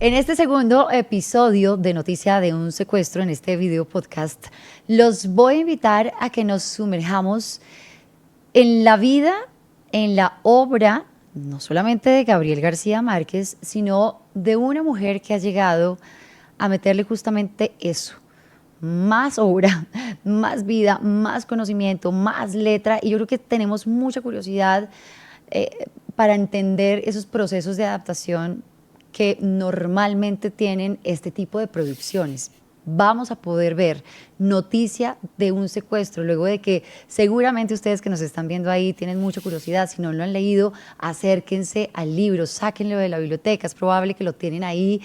En este segundo episodio de Noticia de un Secuestro, en este video podcast, los voy a invitar a que nos sumerjamos en la vida, en la obra, no solamente de Gabriel García Márquez, sino de una mujer que ha llegado a meterle justamente eso: más obra, más vida, más conocimiento, más letra. Y yo creo que tenemos mucha curiosidad eh, para entender esos procesos de adaptación que normalmente tienen este tipo de producciones. Vamos a poder ver Noticia de un Secuestro, luego de que seguramente ustedes que nos están viendo ahí tienen mucha curiosidad. Si no lo han leído, acérquense al libro, sáquenlo de la biblioteca, es probable que lo tienen ahí.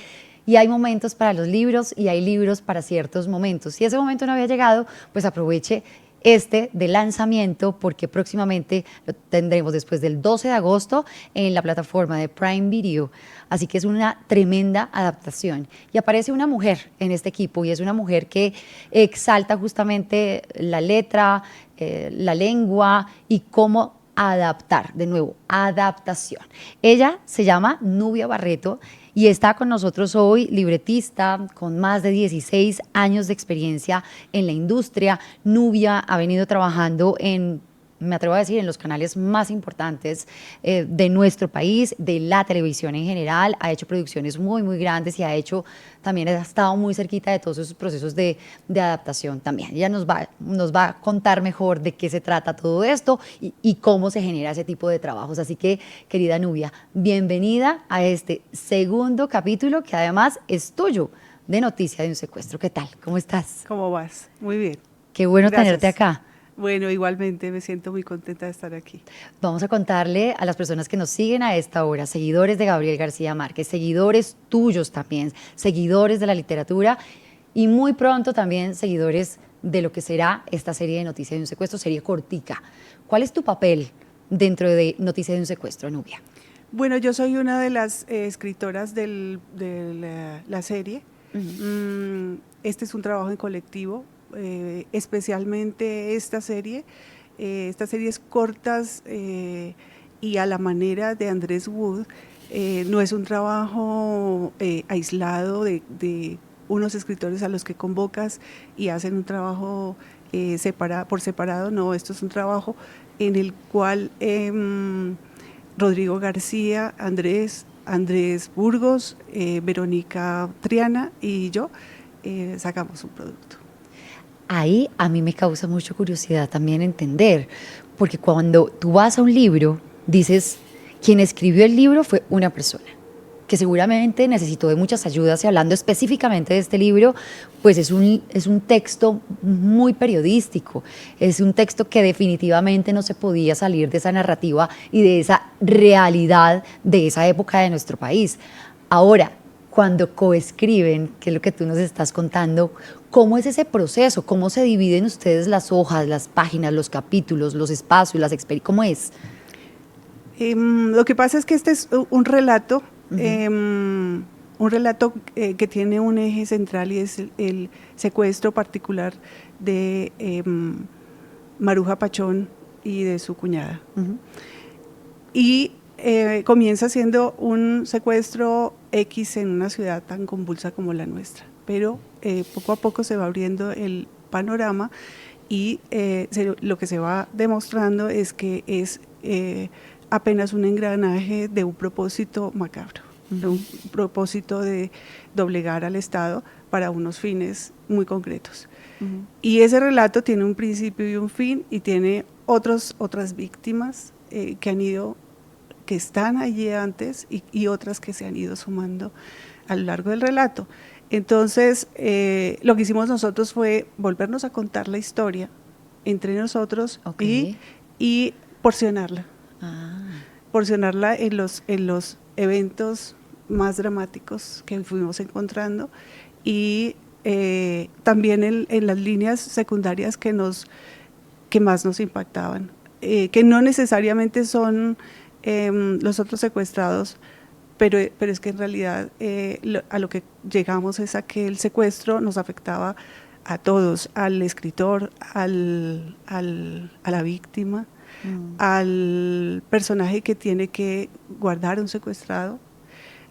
Y hay momentos para los libros y hay libros para ciertos momentos. Si ese momento no había llegado, pues aproveche este de lanzamiento, porque próximamente lo tendremos después del 12 de agosto en la plataforma de Prime Video. Así que es una tremenda adaptación. Y aparece una mujer en este equipo, y es una mujer que exalta justamente la letra, la lengua y cómo adaptar, de nuevo, adaptación. Ella se llama Nubia Barreto y está con nosotros hoy, libretista con más de 16 años de experiencia en la industria. Nubia ha venido trabajando me atrevo a decir, en los canales más importantes de nuestro país, de la televisión en general. Ha hecho producciones muy, muy grandes y también ha estado muy cerquita de todos esos procesos de adaptación también. Ella nos va a contar mejor de qué se trata todo esto y cómo se genera ese tipo de trabajos. Así que, querida Nubia, bienvenida a este segundo capítulo, que además es tuyo, de Noticia de un Secuestro. ¿Qué tal? ¿Cómo estás? ¿Cómo vas? Muy bien. Qué bueno tenerte Gracias. acá. Bueno, igualmente me siento muy contenta de estar aquí. Vamos a contarle a las personas que nos siguen a esta hora, seguidores de Gabriel García Márquez, seguidores tuyos también, seguidores de la literatura, y muy pronto también seguidores de lo que será esta serie de Noticias de un Secuestro, serie cortica. ¿Cuál es tu papel dentro de Noticias de un Secuestro, Nubia? Bueno, yo soy una de las escritoras de la serie. Este es un trabajo en colectivo, especialmente esta serie. Estas series cortas y a la manera de Andrés Wood. No es un trabajo aislado de unos escritores a los que convocas y hacen un trabajo por separado. No, esto es un trabajo en el cual Rodrigo García, Andrés Burgos, Verónica Triana y yo sacamos un producto. Ahí a mí me causa mucha curiosidad también entender, porque cuando tú vas a un libro, dices, quien escribió el libro fue una persona que seguramente necesitó de muchas ayudas, y hablando específicamente de este libro, pues es un texto muy periodístico, es un texto que definitivamente no se podía salir de esa narrativa y de esa realidad de esa época de nuestro país. Ahora, cuando coescriben, que es lo que tú nos estás contando, ¿cómo es ese proceso? ¿Cómo se dividen ustedes las hojas, las páginas, los capítulos, los espacios, las experiencias? ¿Cómo es? Lo que pasa es que este es un relato que tiene un eje central, y es el secuestro particular de Maruja Pachón y de su cuñada. Y comienza siendo un secuestro X en una ciudad tan convulsa como la nuestra, pero poco a poco se va abriendo el panorama y lo que se va demostrando es que es apenas un engranaje de un propósito macabro, de un propósito de doblegar al Estado para unos fines muy concretos. Y ese relato tiene un principio y un fin, y tiene otras víctimas que están allí antes y otras que se han ido sumando a lo largo del relato. Entonces, lo que hicimos nosotros fue volvernos a contar la historia entre nosotros, Okay. y porcionarla. Porcionarla en los eventos más dramáticos que fuimos encontrando, y también en las líneas secundarias que más nos impactaban, que no necesariamente son los otros secuestrados, pero es que en realidad a lo que llegamos es a que el secuestro nos afectaba a todos: al escritor, a la víctima, al personaje que tiene que guardar un secuestrado,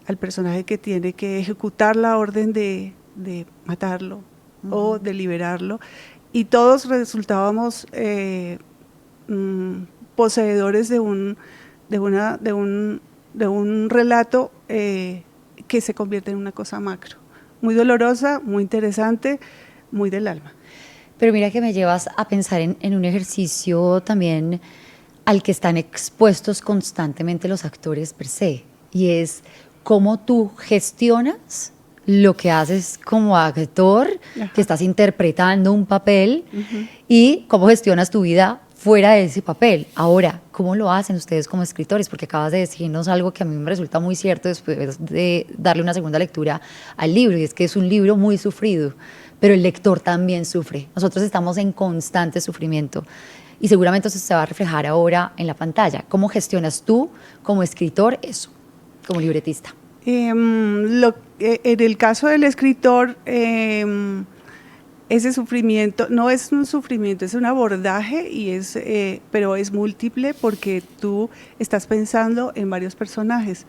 al personaje que tiene que ejecutar la orden de matarlo o de liberarlo, y todos resultábamos poseedores de un relato que se convierte en una cosa macro, muy dolorosa, muy interesante, muy del alma. Pero mira que me llevas a pensar en un ejercicio también al que están expuestos constantemente los actores per se, y es cómo tú gestionas lo que haces como actor, Ajá. que estás interpretando un papel, y cómo gestionas tu vida fuera de ese papel. Ahora, ¿cómo lo hacen ustedes como escritores? Porque acabas de decirnos algo que a mí me resulta muy cierto después de darle una segunda lectura al libro, y es que es un libro muy sufrido, pero el lector también sufre. Nosotros estamos en constante sufrimiento, y seguramente eso se va a reflejar ahora en la pantalla. ¿Cómo gestionas tú como escritor eso, como libretista? En el caso del escritor, ese sufrimiento no es un sufrimiento, es un abordaje, pero es múltiple porque tú estás pensando en varios personajes.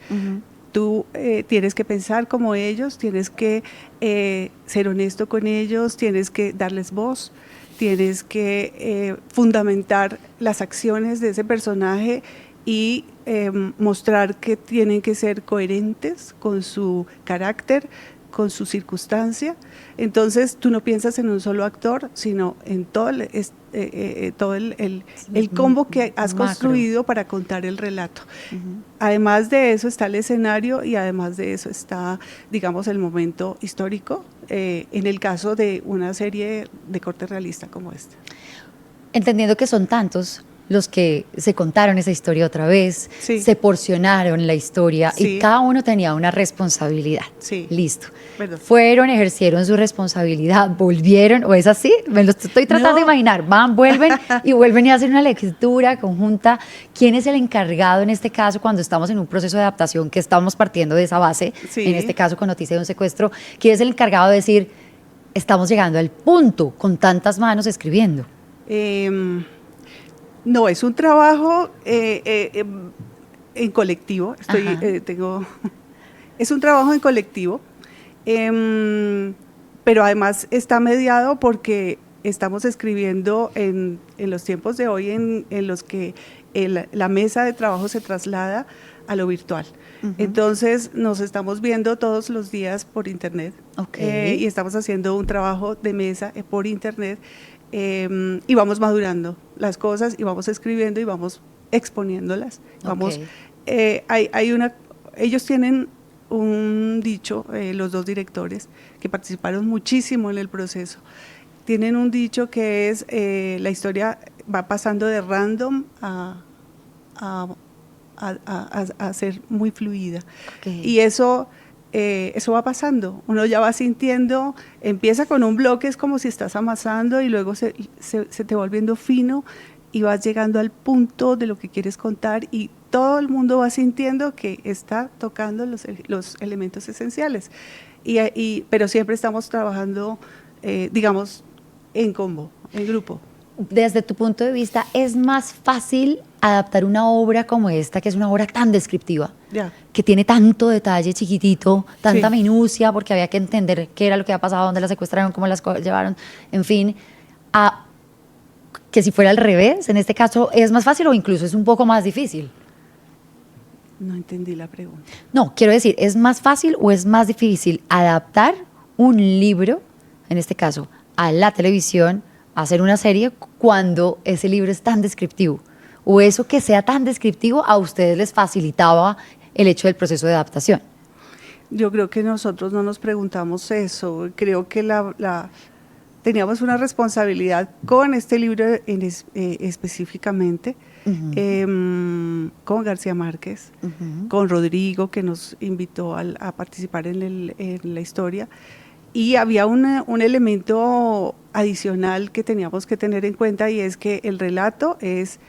Tú tienes que pensar como ellos, tienes que ser honesto con ellos, tienes que darles voz, tienes que fundamentar las acciones de ese personaje y mostrar que tienen que ser coherentes con su carácter, con su circunstancia. Entonces tú no piensas en un solo actor, sino en todo el combo que has construido para contar el relato. Además de eso está el escenario, y además de eso está, digamos, el momento histórico, en el caso de una serie de corte realista como esta. Entendiendo que son tantos los que se contaron esa historia otra vez, sí, se porcionaron la historia, sí, y cada uno tenía una responsabilidad. Sí. Listo. ¿Verdad? Fueron, ejercieron su responsabilidad, volvieron, ¿o es así? Me lo estoy tratando de imaginar. Van, vuelven y vuelven y hacen una lectura conjunta. ¿Quién es el encargado en este caso cuando estamos en un proceso de adaptación, que estamos partiendo de esa base, Sí. en este caso con Noticia de un secuestro? ¿Quién es el encargado de decir, estamos llegando al punto con tantas manos escribiendo? No, es un trabajo en colectivo. Es un trabajo en colectivo, pero además está mediado porque estamos escribiendo en los tiempos de hoy en los que la mesa de trabajo se traslada a lo virtual. Entonces nos estamos viendo todos los días por internet, y estamos haciendo un trabajo de mesa por internet. Y vamos madurando las cosas y vamos escribiendo y vamos exponiéndolas. Ellos tienen un dicho, los dos directores que participaron muchísimo en el proceso, tienen un dicho que es la historia va pasando de random a ser muy fluida. Y eso va pasando, uno ya va sintiendo, empieza con un bloque, es como si estás amasando, y luego se te va volviendo fino y vas llegando al punto de lo que quieres contar, y todo el mundo va sintiendo que está tocando los elementos esenciales, pero siempre estamos trabajando, digamos, en combo, en grupo. Desde tu punto de vista, ¿es más fácil adaptar una obra como esta, que es una obra tan descriptiva, que tiene tanto detalle chiquitito, tanta minucia, porque había que entender qué era lo que había pasado, dónde la secuestraron, cómo las llevaron, en fin, a que si fuera al revés, en este caso, ¿es más fácil o incluso es un poco más difícil? No entendí la pregunta. No, quiero decir, ¿es más fácil o es más difícil adaptar un libro, en este caso, a la televisión, hacer una serie, cuando ese libro es tan descriptivo? ¿O eso que sea tan descriptivo a ustedes les facilitaba el hecho del proceso de adaptación? Yo creo que nosotros no nos preguntamos eso. Creo que teníamos una responsabilidad con este libro específicamente, con García Márquez, con Rodrigo, que nos invitó a participar en la historia. Y había un elemento adicional que teníamos que tener en cuenta, y es que el relato es,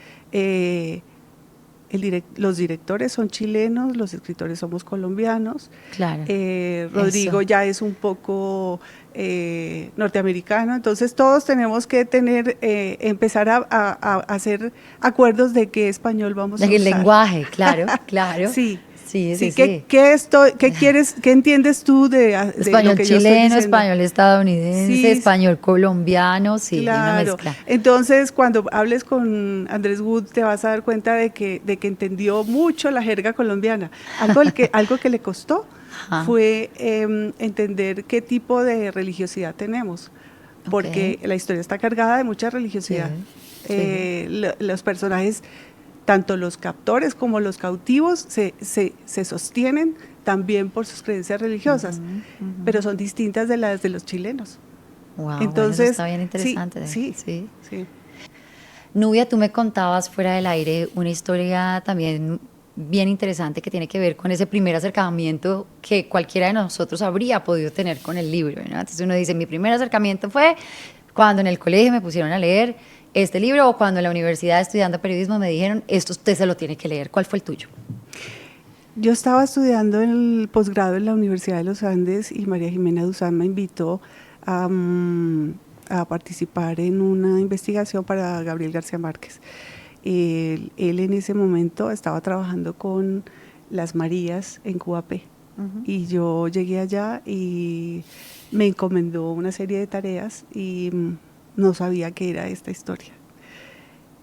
los directores son chilenos, los escritores somos colombianos. Claro. Rodrigo ya es un poco norteamericano, entonces todos tenemos que empezar a hacer acuerdos de qué español vamos a usar. El lenguaje, claro, claro. Sí. Sí, sí, ¿Qué, sí. qué quieres, qué entiendes tú de Español lo que yo estoy chileno, diciendo? español estadounidense, Sí, español colombiano, sí, hay una claro. mezcla. Entonces, cuando hables con Andrés Wood, te vas a dar cuenta de que entendió mucho la jerga colombiana. Algo que le costó Ajá, fue entender qué tipo de religiosidad tenemos, ok, porque la historia está cargada de mucha religiosidad. sí, sí. Los personajes, tanto los captores como los cautivos, se sostienen también por sus creencias religiosas, Ujú, pero ujú. son distintas de las de los chilenos. Wow, bueno, eso Entonces, está bien sí, interesante, sí, sí. sí. Nubia, tú me contabas fuera del aire una historia también bien interesante que tiene que ver con ese primer acercamiento que cualquiera de nosotros habría podido tener con el libro, ¿no? Entonces uno dice, mi primer acercamiento fue cuando en el colegio me pusieron a leer este libro o cuando en la universidad estudiando periodismo me dijeron, esto usted se lo tiene que leer. ¿Cuál fue el tuyo? Yo estaba estudiando en el posgrado en la Universidad de los Andes y María Jimena Duzán me invitó a, a participar en una investigación para Gabriel García Márquez. Él en ese momento estaba trabajando con las Marías en QAP y yo llegué allá y me encomendó una serie de tareas y no sabía qué era esta historia.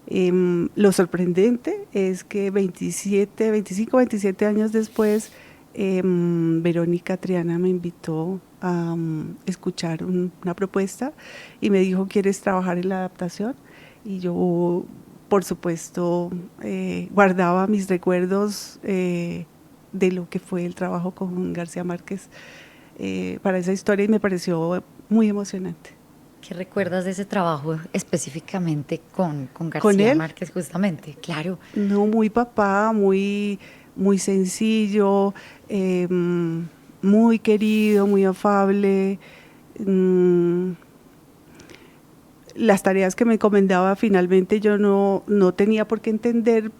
Lo sorprendente es que 25, 27 años después, Verónica Triana me invitó a escuchar una propuesta y me dijo, ¿quieres trabajar en la adaptación? Y yo, por supuesto, guardaba mis recuerdos de lo que fue el trabajo con García Márquez para esa historia y me pareció muy emocionante. ¿Qué recuerdas de ese trabajo específicamente con Con García él, Márquez justamente? Claro. no, muy papá, muy sencillo, muy querido, muy afable. mm, las tareas que me encomendaba finalmente yo no tenía por qué entender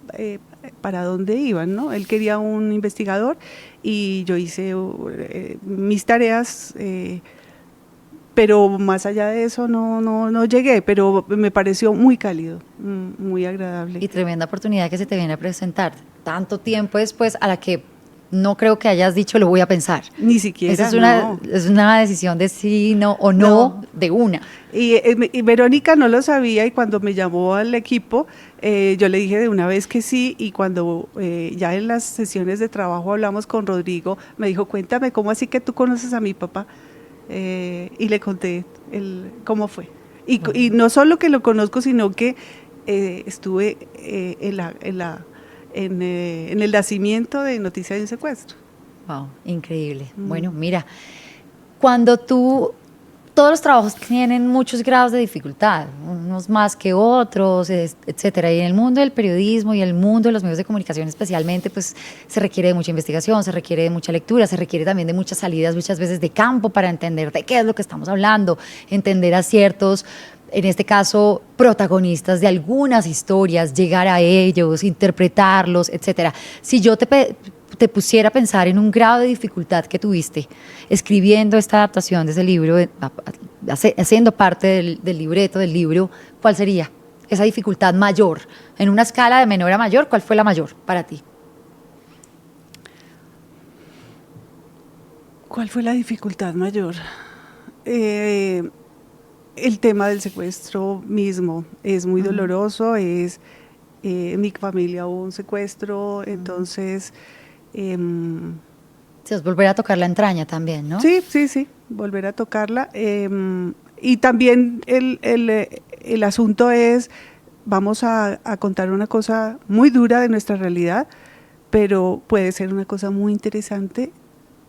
para dónde iban, ¿no? Él quería un investigador y yo hice mis tareas, pero más allá de eso no llegué, pero me pareció muy cálido, muy agradable. Y tremenda oportunidad que se te viene a presentar tanto tiempo después a la que no creo que hayas dicho lo voy a pensar. Ni Esa siquiera, no. es una decisión de sí no, o no No. de una. Y Verónica no lo sabía y cuando me llamó al equipo, yo le dije de una vez que sí y cuando ya en las sesiones de trabajo hablamos con Rodrigo, me dijo, cuéntame, ¿cómo así que tú conoces a mi papá? Y le conté cómo fue. Y no solo que lo conozco, sino que estuve en el nacimiento de Noticia de un Secuestro. Wow, increíble. Bueno, mira, cuando todos los trabajos tienen muchos grados de dificultad, unos más que otros, etcétera. Y en el mundo del periodismo y el mundo de los medios de comunicación especialmente, pues se requiere de mucha investigación, se requiere de mucha lectura, se requiere también de muchas salidas, muchas veces de campo para entender de qué es lo que estamos hablando, entender a ciertos, en este caso, protagonistas de algunas historias, llegar a ellos, interpretarlos, etcétera. Si yo te pusiera a pensar en un grado de dificultad que tuviste escribiendo esta adaptación de ese libro, haciendo parte del libreto del libro, ¿cuál sería esa dificultad mayor? En una escala de menor a mayor, ¿cuál fue la mayor para ti? ¿Cuál fue la dificultad mayor? El tema del secuestro mismo es muy doloroso, en mi familia hubo un secuestro, entonces Si es volver a tocar la entraña también, ¿no? sí, volver a tocarla. Y también el asunto es, vamos a contar una cosa muy dura de nuestra realidad, pero puede ser una cosa muy interesante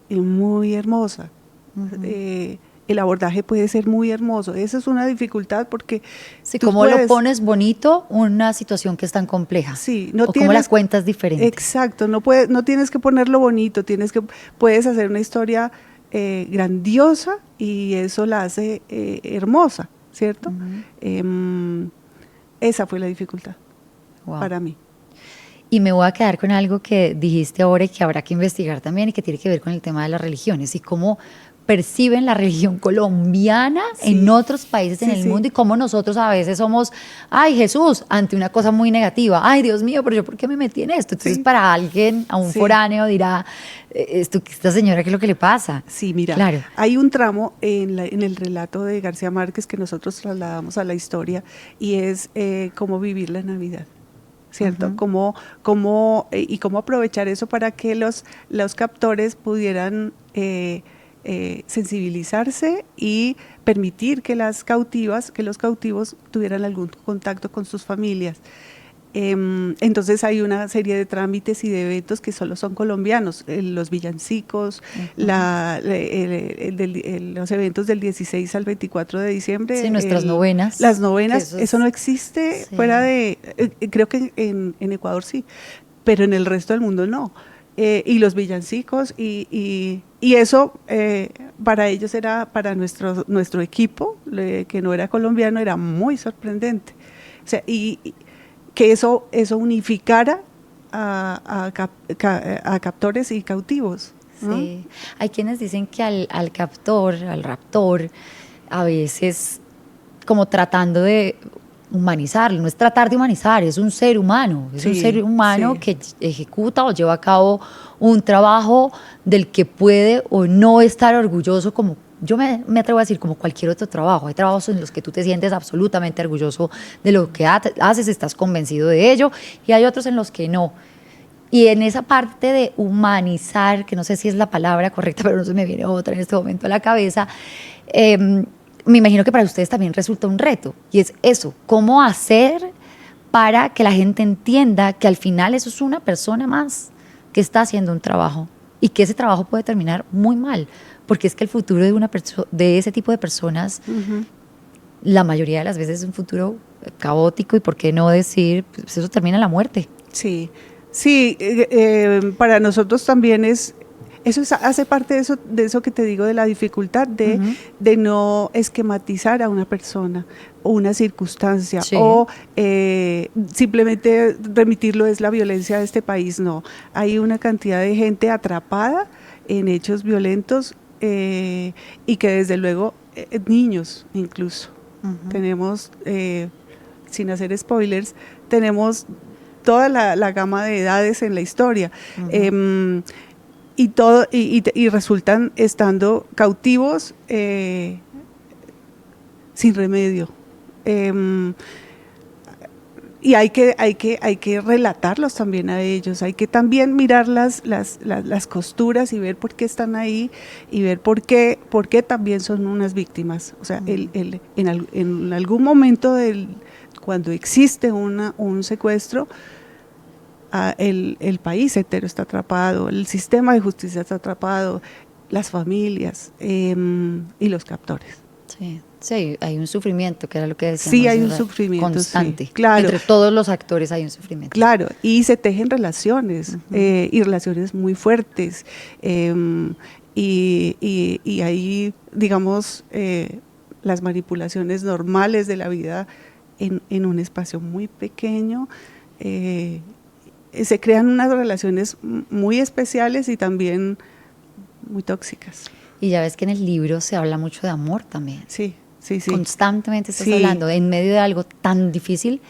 y muy hermosa. El abordaje puede ser muy hermoso. Esa es una dificultad porque Sí, tú cómo lo puedes, pones bonito una situación que es tan compleja. sí, no O cómo la tienes, cuentas diferente. exacto, no tienes que ponerlo bonito, puedes hacer una historia grandiosa y eso la hace hermosa, ¿cierto? Esa fue la dificultad Wow. para mí. Y me voy a quedar con algo que dijiste ahora y que habrá que investigar también y que tiene que ver con el tema de las religiones y cómo perciben la religión colombiana en otros países en el mundo y cómo nosotros a veces somos, ay Jesús, ante una cosa muy negativa, ay Dios mío, pero yo ¿por qué me metí en esto? Entonces para alguien, a un foráneo dirá, esta señora, ¿qué es lo que le pasa? Sí, mira, hay un tramo en el relato de García Márquez que nosotros trasladamos a la historia y es cómo vivir la Navidad. ¿Cierto? Cómo aprovechar eso para que los captores pudieran sensibilizarse y permitir que los cautivos tuvieran algún contacto con sus familias. Entonces hay una serie de trámites y de eventos que solo son colombianos, los villancicos, los eventos del 16 al 24 de diciembre. Sí, nuestras novenas. Las novenas, eso no existe fuera de, creo que en Ecuador sí, pero en el resto del mundo no. Y los villancicos y eso para ellos era, para nuestro equipo, que no era colombiano, era muy sorprendente. O sea, y que eso unificara a captores y cautivos, ¿no? Sí, hay quienes dicen que al captor, al raptor, a veces como tratando de humanizarlo, no es tratar de humanizar, es un ser humano, que ejecuta o lleva a cabo un trabajo del que puede o no estar orgulloso, como yo me atrevo a decir, como cualquier otro trabajo. Hay trabajos en los que tú te sientes absolutamente orgulloso de lo que haces, estás convencido de ello, y hay otros en los que no. Y en esa parte de humanizar, que no sé si es la palabra correcta, pero no se me viene otra en este momento a la cabeza, me imagino que para ustedes también resulta un reto, y es eso, cómo hacer para que la gente entienda que al final eso es una persona más que está haciendo un trabajo y que ese trabajo puede terminar muy mal, porque es que el futuro de ese tipo de personas, la mayoría de las veces es un futuro caótico, y por qué no decir, pues eso termina en la muerte. Sí, para nosotros también hace parte de eso que te digo, de la dificultad de no esquematizar a una persona o una circunstancia, o simplemente remitirlo es la violencia de este país. No, hay una cantidad de gente atrapada en hechos violentos y que desde luego, niños incluso. Tenemos, sin hacer spoilers, tenemos toda la gama de edades en la historia. Y resultan estando cautivos sin remedio. Y hay que relatarlos también a ellos, hay que también mirar las costuras y ver por qué están ahí y ver por qué también son unas víctimas. O sea, en algún momento cuando existe un secuestro, el país entero está atrapado, el sistema de justicia está atrapado, las familias y los captores. Sí, hay un sufrimiento, que era lo que decíamos. Sí, hay un sufrimiento constante. Sí, claro. Entre todos los actores hay un sufrimiento. Claro, y se tejen relaciones, y relaciones muy fuertes. Y ahí, digamos, las manipulaciones normales de la vida en un espacio muy pequeño, se crean unas relaciones muy especiales y también muy tóxicas. Y ya ves que en el libro se habla mucho de amor también. Sí. Constantemente estás hablando en medio de algo tan difícil,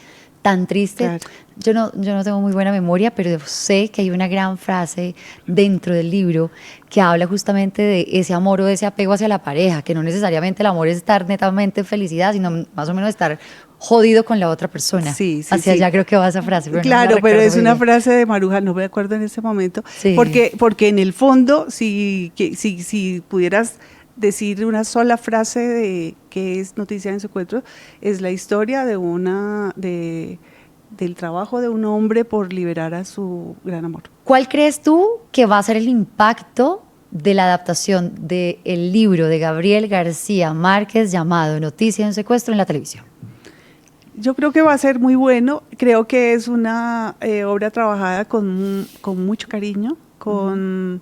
tan triste. Claro. Yo no tengo muy buena memoria, pero sé que hay una gran frase dentro del libro que habla justamente de ese amor o de ese apego hacia la pareja, que no necesariamente el amor es estar netamente en felicidad, sino más o menos estar jodido con la otra persona. Hacia allá creo que va esa frase. Pero claro, pero es una frase de Maruja, no me acuerdo en ese momento, porque en el fondo, si pudieras decir una sola frase de que es Noticia en Secuestro, es la historia del trabajo de un hombre por liberar a su gran amor. ¿Cuál crees tú que va a ser el impacto de la adaptación del libro de Gabriel García Márquez llamado Noticia en Secuestro en la televisión? Yo creo que va a ser muy bueno, creo que es una obra trabajada con mucho cariño, con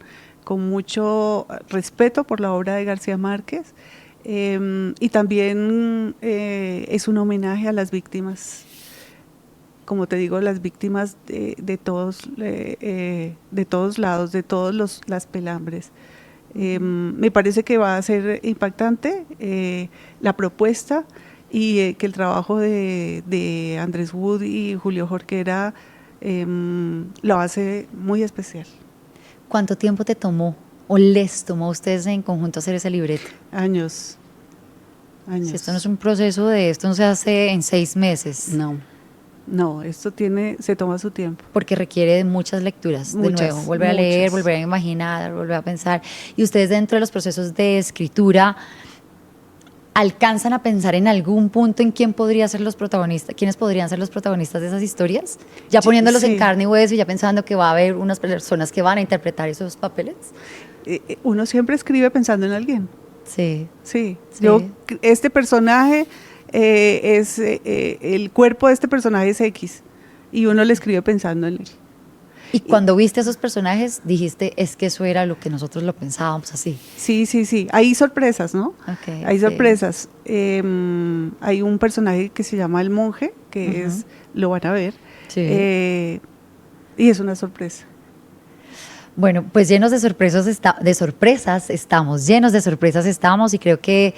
mucho respeto por la obra de García Márquez, y también es un homenaje a las víctimas, como te digo, las víctimas de todos lados, de todos las pelambres. Me parece que va a ser impactante la propuesta y que el trabajo de Andrés Wood y Julio Jorquera lo hace muy especial. ¿Cuánto tiempo te tomó o les tomó a ustedes en conjunto hacer ese libreto? Años. Si esto no es un proceso esto no se hace en 6 meses. No, esto se toma su tiempo. Porque requiere de muchas lecturas, de nuevo, volver a leer, volver a imaginar, volver a pensar. Y ustedes dentro de los procesos de escritura, ¿alcanzan a pensar en algún punto en quiénes podrían ser los protagonistas de esas historias? Ya poniéndolos en carne y hueso y ya pensando que va a haber unas personas que van a interpretar esos papeles. Uno siempre escribe pensando en alguien. Sí. Este personaje el cuerpo de este personaje es X y uno le escribe pensando en él. Y cuando viste a esos personajes dijiste, es que eso era lo que nosotros lo pensábamos así. Sí. Hay sorpresas, ¿no? Hay sorpresas. Hay un personaje que se llama El Monje, que lo van a ver. Sí. Y es una sorpresa. Bueno, pues llenos de sorpresas estamos y creo que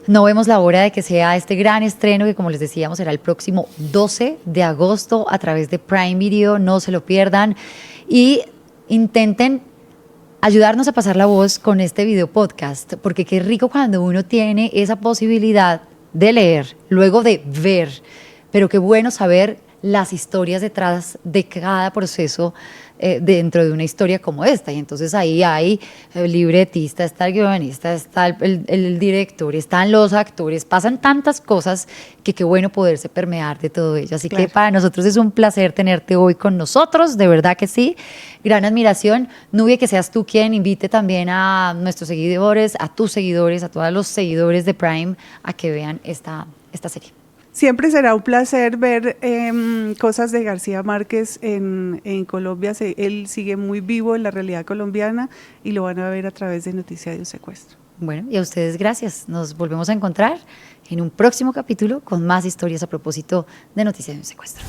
no vemos la hora de que sea este gran estreno que, como les decíamos, será el próximo 12 de agosto a través de Prime Video. No se lo pierdan y intenten ayudarnos a pasar la voz con este video podcast, porque qué rico cuando uno tiene esa posibilidad de leer, luego de ver, pero qué bueno saber las historias detrás de cada proceso dentro de una historia como esta. Y entonces ahí hay el libretista, está el guionista, está el director, están los actores, pasan tantas cosas que qué bueno poderse permear de todo ello. Así que para nosotros es un placer tenerte hoy con nosotros, de verdad que sí. Gran admiración. Nubia, que seas tú quien invite también a nuestros seguidores, a tus seguidores, a todos los seguidores de Prime a que vean esta serie. Siempre será un placer ver cosas de García Márquez en Colombia. Él sigue muy vivo en la realidad colombiana y lo van a ver a través de Noticia de un Secuestro. Bueno, y a ustedes gracias. Nos volvemos a encontrar en un próximo capítulo con más historias a propósito de Noticia de un Secuestro.